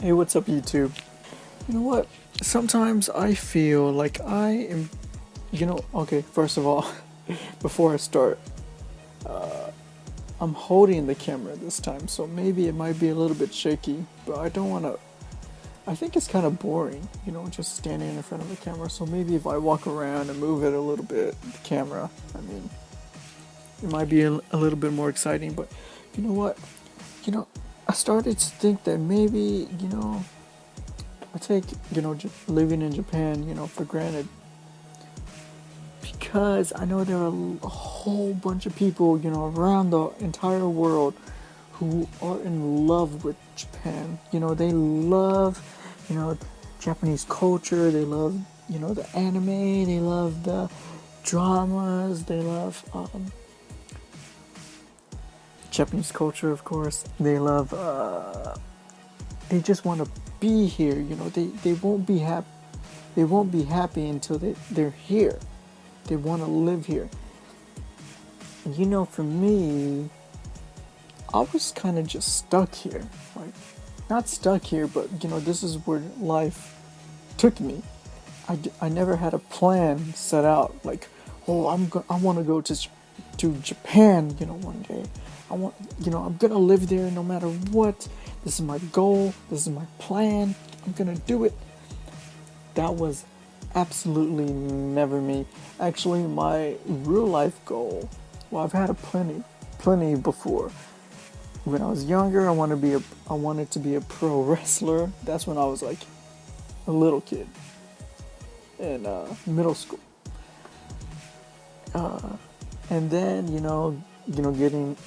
Hey, what's up, YouTube? You know what? Sometimes I feel like I am. Okay, first of all, before I start, I'm holding the camera this time, so maybe it might be a little bit shaky, but I don't want to. I think it's kind of boring, just standing in front of the camera, so maybe if I walk around and move it a little bit, the camera, it might be a little bit more exciting, but you know what? I started to think that maybe, I take, living in Japan, for granted. Because I know there are a whole bunch of people, around the entire world who are in love with Japan. They love, you know, Japanese culture. They love, the anime. They love the dramas. They love Japanese culture, of course. They love, they just want to be here. They won't be happy. They won't be happy until they're here. They want to live here. And for me, I was kind of just stuck here. Like, not stuck here, but this is where life took me. I never had a plan set out. Like, oh, I want to go to Japan. One day. I'm gonna live there no matter what. This is my goal. This is my plan. I'm gonna do it. That was absolutely never me. Actually, my real life goal, well, I've had plenty before. When I was younger, I wanted to be a pro wrestler. That's when I was like a little kid in middle school. And then,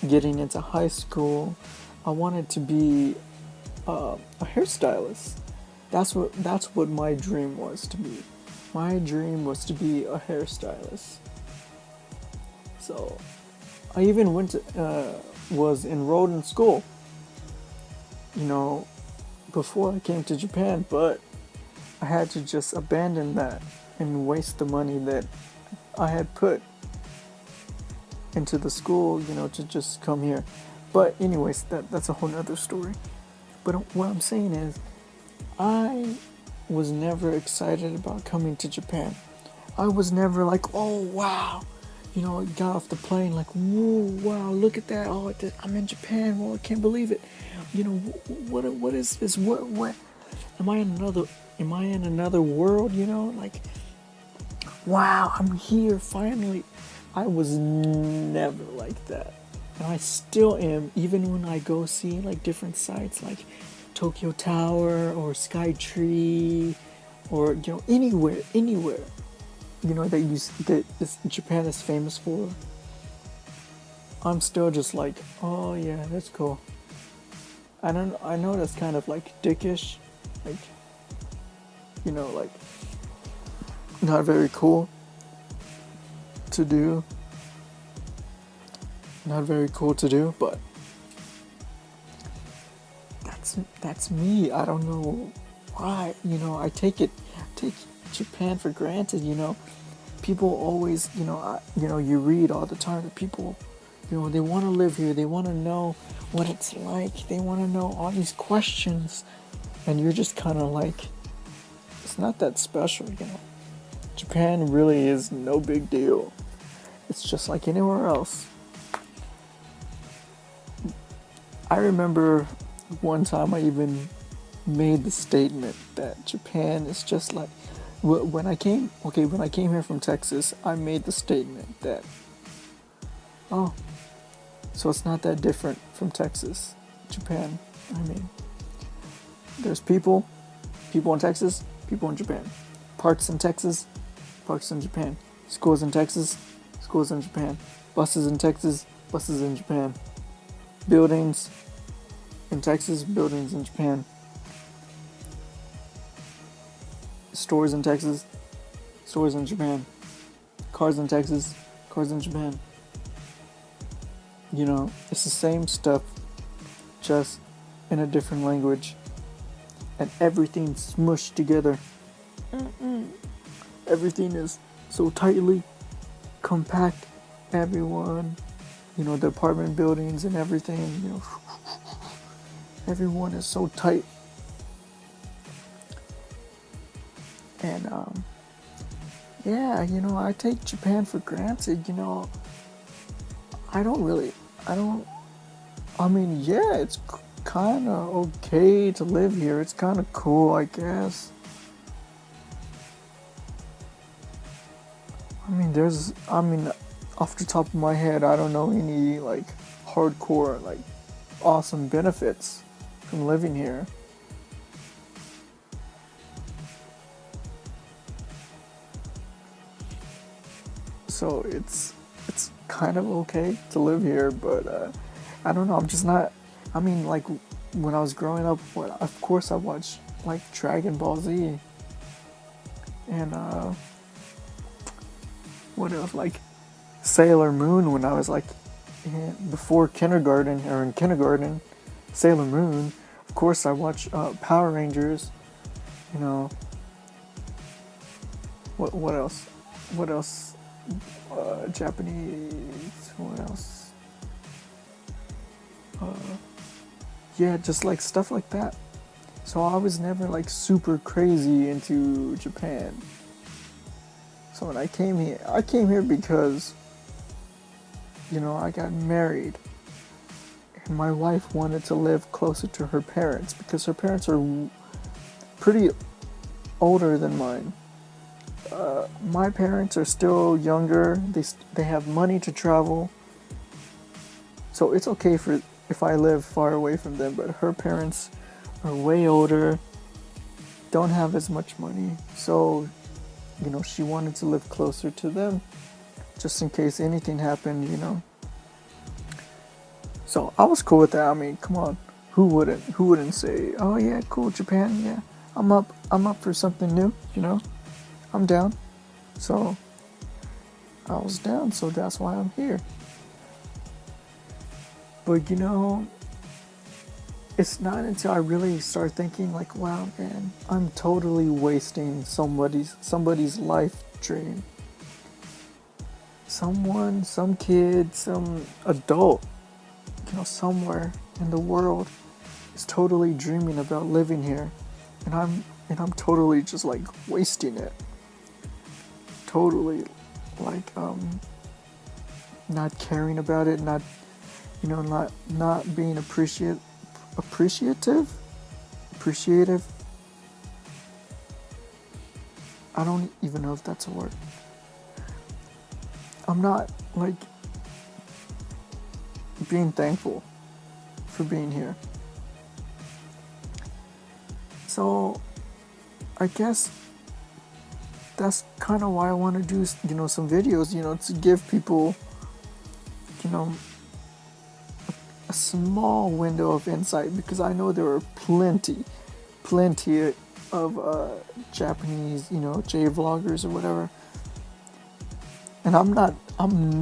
getting into high school, I wanted to be a hairstylist. That's what my dream was to be. My dream was to be a hairstylist. So, I even was enrolled in school, before I came to Japan, but I had to just abandon that and waste the money that I had put into the school, to just come here. But anyways, that's a whole nother story. But what I'm saying is, I was never excited about coming to Japan. I was never like, oh wow, got off the plane like, whoa, wow, look at that. Oh, I'm in Japan. Well, I can't believe it. What is this? What? Am I in another world? Like, wow, I'm here finally. I was never like that, and I still am. Even when I go see like different sites, like Tokyo Tower or Skytree, or anywhere that Japan is famous for, I'm still just like, oh yeah, that's cool. I know that's kind of like dickish, like, like not very cool to do. Not very cool to do, but that's me. I don't know why. I take Japan for granted. People always, you read all the time that people, they want to live here. They want to know what it's like. They want to know all these questions, and you're just kind of like, it's not that special. Japan really is no big deal. It's just like anywhere else. I remember one time I even made the statement that Japan is just like, when I came here from Texas, I made the statement that, oh, so it's not that different from Texas, Japan. There's people in Texas, people in Japan. Parks in Texas, parks in Japan. Schools in Texas, schools in Japan. Buses in Texas, buses in Japan. Buildings in Texas, buildings in Japan. Stores in Texas, stores in Japan. Cars in Texas, cars in Japan. It's the same stuff, just in a different language. And everything's smushed together. Everything is so tightly compact. Everyone, the apartment buildings and everything, everyone is so tight. And yeah, I take Japan for granted. I don't really, I don't, I mean, yeah, it's kind of okay to live here. It's kind of cool, I guess. I mean, off the top of my head, I don't know any, like, hardcore, like, awesome benefits from living here. So it's kind of okay to live here, but I don't know. I'm just not. I mean, like, when I was growing up, of course I watched, like, Dragon Ball Z, and what else, like Sailor Moon when I was, like, before kindergarten, or in kindergarten. Sailor Moon. Of course I watched Power Rangers. You know. What else? What else? Japanese. What else? Yeah, just, like, stuff like that. So I was never, like, super crazy into Japan. So when I came here because, I got married. And my wife wanted to live closer to her parents because her parents are pretty older than mine. My parents are still younger. They have money to travel. So it's okay if I live far away from them, but her parents are way older, don't have as much money. So, she wanted to live closer to them just in case anything happened. So I was cool with that. I mean, come on. Who wouldn't say, "Oh yeah, cool, Japan, yeah. I'm up for something new, I'm down." So I was down, so that's why I'm here. But it's not until I really start thinking, like, wow, man, I'm totally wasting somebody's life dream. Some kid, some adult, somewhere in the world is totally dreaming about living here, and I'm totally just, like, wasting it. Totally, like, not caring about it, not being appreciative. I don't even know if that's a word. I'm not, like, being thankful for being here. So I guess that's kind of why I want to do, some videos, to give people, a small window of insight, because I know there are plenty of Japanese, J-vloggers or whatever. And I'm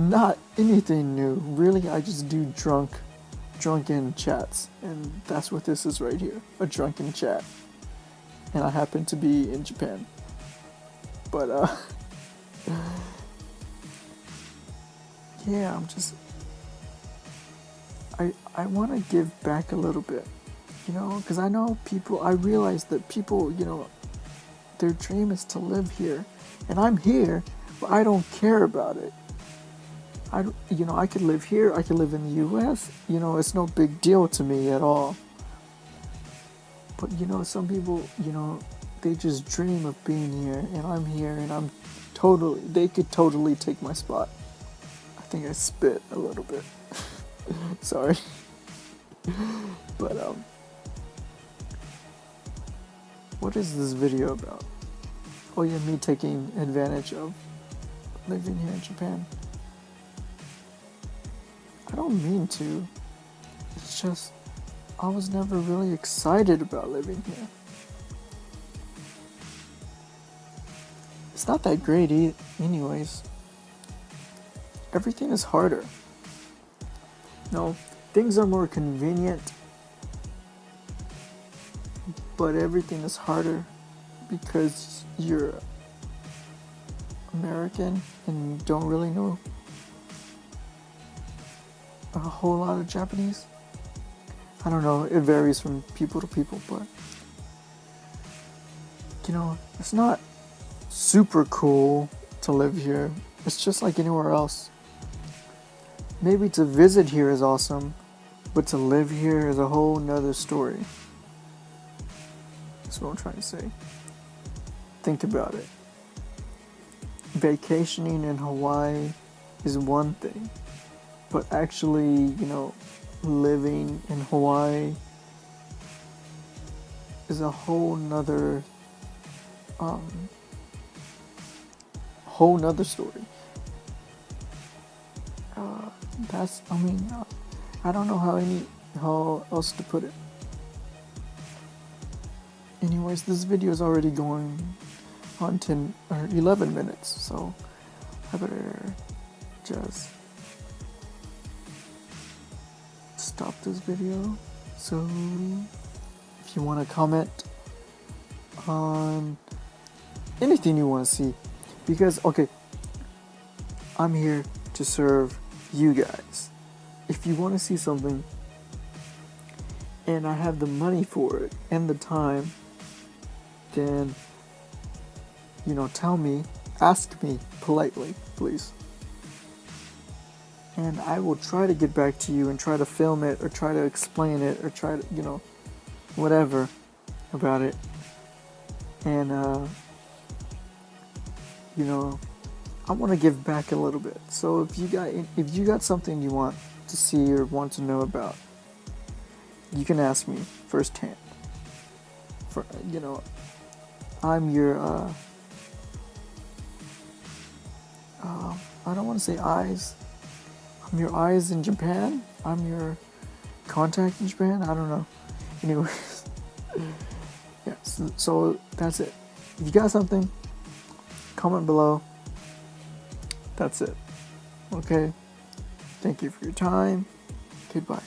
not anything new. Really, I just do drunken chats. And that's what this is right here, a drunken chat. And I happen to be in Japan. But, yeah, I want to give back a little bit, because I realize that people, their dream is to live here, and I'm here, but I don't care about it. I could live here, I could live in the U.S., it's no big deal to me at all. But, some people, they just dream of being here, and I'm here, and they could totally take my spot. I think I spit a little bit. Sorry. But, what is this video about? Oh yeah, me taking advantage of living here in Japan. I don't mean to. It's just, I was never really excited about living here. It's not that great anyways. Everything is harder. No, things are more convenient, but everything is harder because you're American and you don't really know a whole lot of Japanese. I don't know, it varies from people to people, but it's not super cool to live here. It's just like anywhere else. Maybe to visit here is awesome, but to live here is a whole nother story. That's what I'm trying to say. Think about it. Vacationing in Hawaii is one thing, but actually, living in Hawaii is a whole nother story. I don't know how else to put it. Anyways, this video is already going on 10 or 11 minutes, so I better just stop this video. So if you want to comment on anything you want to see, because I'm here to serve you guys. If you want to see something and I have the money for it and the time, then tell me, ask me politely, please, and I will try to get back to you and try to film it or try to explain it or try to whatever about it. And I want to give back a little bit. So if you got something you want to see or want to know about, you can ask me firsthand. I'm your I don't want to say eyes. I'm your eyes in Japan. I'm your contact in Japan. I don't know. Anyways, yeah. So that's it. If you got something, comment below. That's it. Okay. Thank you for your time. Goodbye.